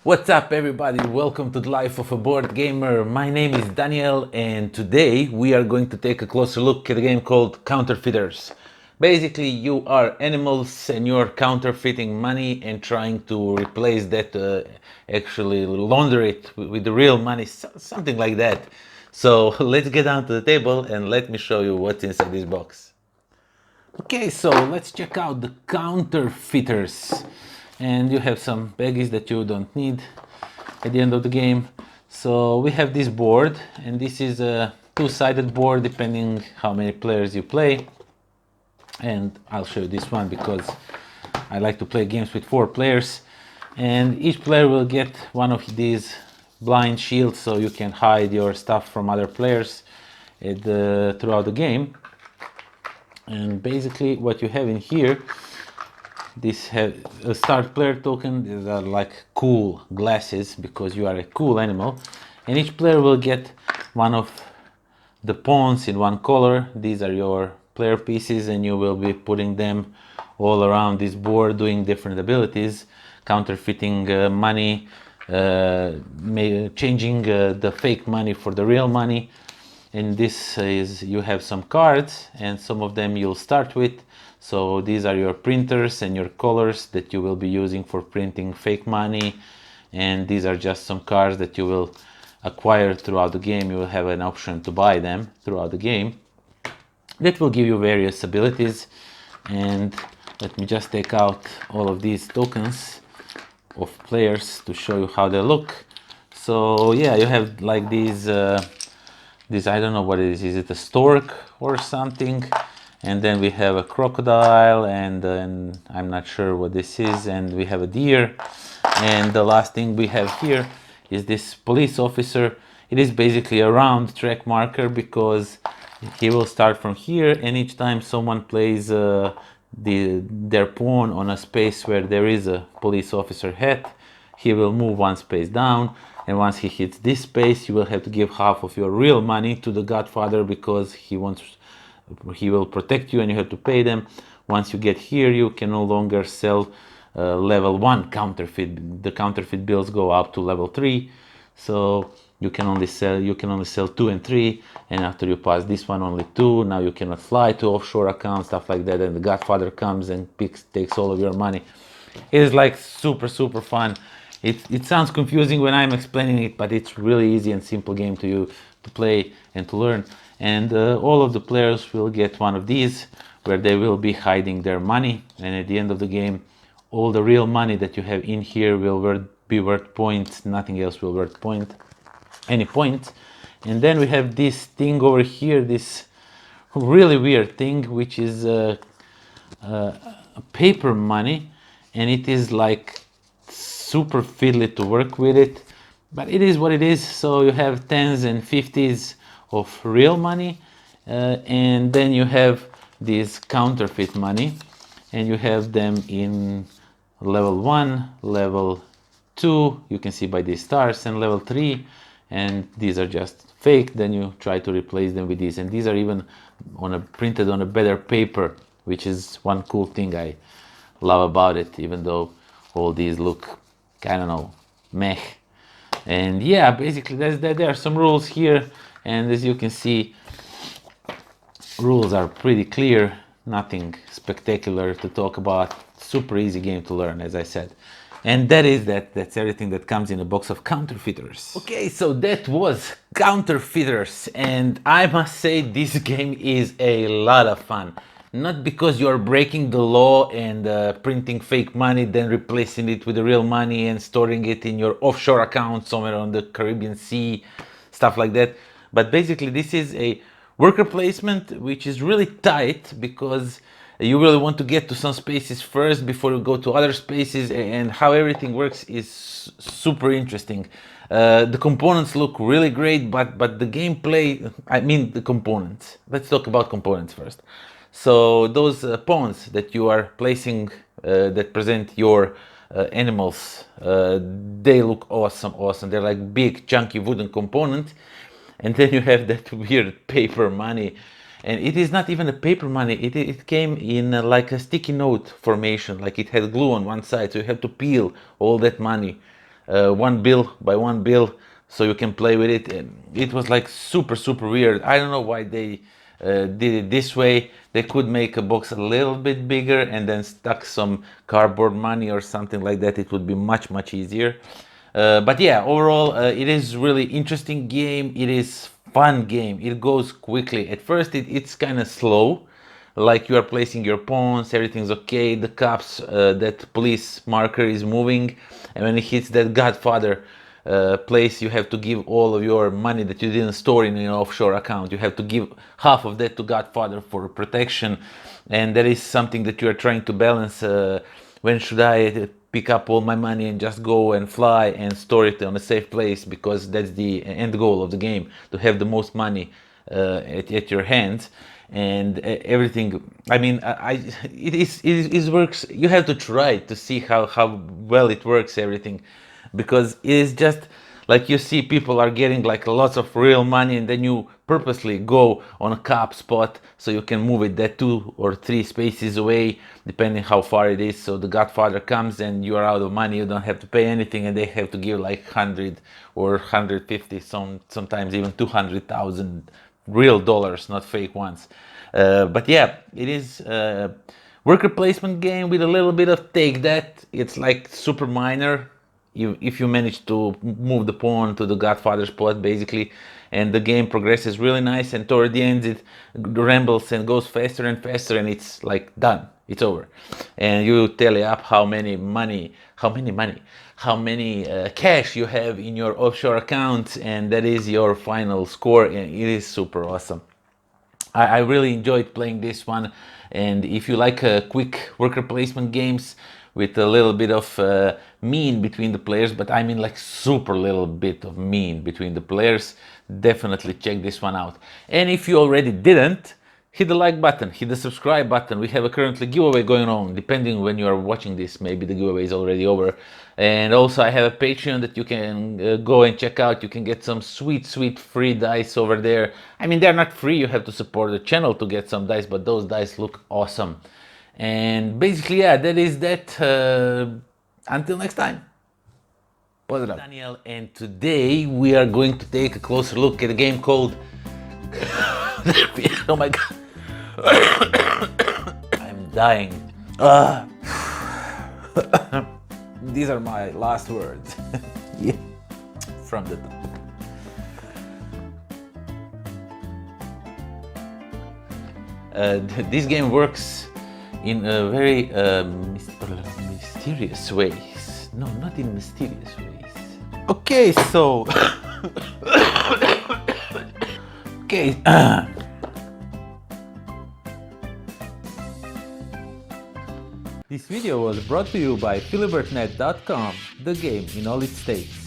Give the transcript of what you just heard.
What's up, everybody? Welcome to the Life of a Board Gamer. My name is Daniel, and today we are going to take a closer look at a game called Counterfeiters. Basically, you are animals and you're counterfeiting money and trying to replace that, actually launder it with the real money, something like that. So let's get down to the table and let me show you what's inside this box. Okay, so let's check out the counterfeiters. And you have some baggies that you don't need at the end of the game. So we have this board, and this is a two-sided board depending how many players you play. And I'll show you this one because I like to play games with 4 players. And each player will get one of these blind shields so you can hide your stuff from other players throughout the game. And basically what you have in here, this have a start player token. These are like cool glasses because you are a cool animal, and each player will get one of the pawns in one color. These are your player pieces, and you will be putting them all around this board doing different abilities, counterfeiting money, changing the fake money for the real money. And this is, you have some cards, and some of them you'll start with. So these are your printers and your colors that you will be using for printing fake money. And these are just some cards that you will acquire throughout the game. You will have an option to buy them throughout the game. That will give you various abilities. And let me just take out all of these tokens of players to show you how they look. So yeah, you have like these this, I don't know what it is it a stork or something? And then we have a crocodile, and I'm not sure what this is, and we have a deer. And the last thing we have here is this police officer. It is basically a round track marker because he will start from here, and each time someone plays their pawn on a space where there is a police officer hat, he will move one space down, and once he hits this space, you will have to give half of your real money to the Godfather because he will protect you and you have to pay them. Once you get here, you can no longer sell level 1 counterfeit. The counterfeit bills go up to level 3, so you can only sell 2 and 3, and after you pass this one, only 2. Now you cannot fly to offshore accounts, stuff like that, and the Godfather comes and takes all of your money. It is like super fun. It sounds confusing when I'm explaining it, but it's really easy and simple game to play and to learn. And all of the players will get one of these where they will be hiding their money, and at the end of the game all the real money that you have in here will be worth points. Nothing else will worth any points. And then we have this thing over here, this really weird thing, which is paper money, and it is like super fiddly to work with it, but it is what it is. So you have 10s and 50s of real money, and then you have this counterfeit money, and you have them in level 1, level 2, you can see by these stars, and level 3, and these are just fake. Then you try to replace them with these, and these are even printed on a better paper, which is one cool thing I love about it, even though all these look, I don't know, meh. And yeah, basically there are some rules here, and as you can see, rules are pretty clear, nothing spectacular to talk about. Super easy game to learn, as I said. And that's everything that comes in a box of counterfeiters. Okay, so that was counterfeiters, and I must say this game is a lot of fun. Not because you are breaking the law and printing fake money, then replacing it with the real money and storing it in your offshore account somewhere on the Caribbean Sea, stuff like that. But basically this is a worker placement which is really tight because you really want to get to some spaces first before you go to other spaces, and how everything works is super interesting. The components look really great, but the gameplay, I mean the components. Let's talk about components first. So those pawns that you are placing that present your animals, they look awesome. They're like big chunky wooden components. And then you have that weird paper money, and it is not even a paper money. It came in like a sticky note formation, like it had glue on one side, so you have to peel all that money one bill by one bill, so you can play with it. And it was like super weird. I don't know why they did it this way. They could make a box a little bit bigger and then stuck some cardboard money or something like that. It would be much easier. But yeah, overall, it is really interesting game. It is fun game. It goes quickly. At first, it's kind of slow, like you are placing your pawns, everything's okay. The cops, that police marker is moving, and when it hits that Godfather place, you have to give all of your money that you didn't store in your offshore account. You have to give half of that to Godfather for protection, and that is something that you are trying to balance. When should I pick up all my money and just go and fly and store it on a safe place, because that's the end goal of the game, to have the most money at your hands. And everything, I mean, it is works. You have to try to see how well it works, everything, because it is just like you see people are getting like lots of real money, and then you purposely go on a cop spot so you can move it that 2 or 3 spaces away, depending how far it is. So the Godfather comes and you are out of money, you don't have to pay anything, and they have to give like 100 or 150, sometimes even 200,000 real dollars, not fake ones. But yeah, it is a worker placement game with a little bit of take that. It's like super minor if you manage to move the pawn to the Godfather spot, basically, and the game progresses really nice, and toward the end it rambles and goes faster and faster, and it's like done, it's over, and you tally up how many cash you have in your offshore account, and that is your final score, and it is super awesome. I really enjoyed playing this one, and if you like quick worker placement games with a little bit of mean between the players, but I mean like super little bit of mean between the players, definitely check this one out. And if you already didn't, hit the like button, hit the subscribe button. We have a currently giveaway going on. Depending when you are watching this, maybe the giveaway is already over. And also I have a Patreon that you can go and check out. You can get some sweet free dice over there. I mean, they're not free, you have to support the channel to get some dice, but those dice look awesome. And basically, yeah, that is that. Until next time. Pozdrav. Daniel, and today we are going to take a closer look at a game called oh my god. I'm dying. These are my last words. Yeah. From the top. This game works in a very mysterious ways. No, not in mysterious ways. Okay, so okay. This video was brought to you by philibertnet.com, the game in all its states.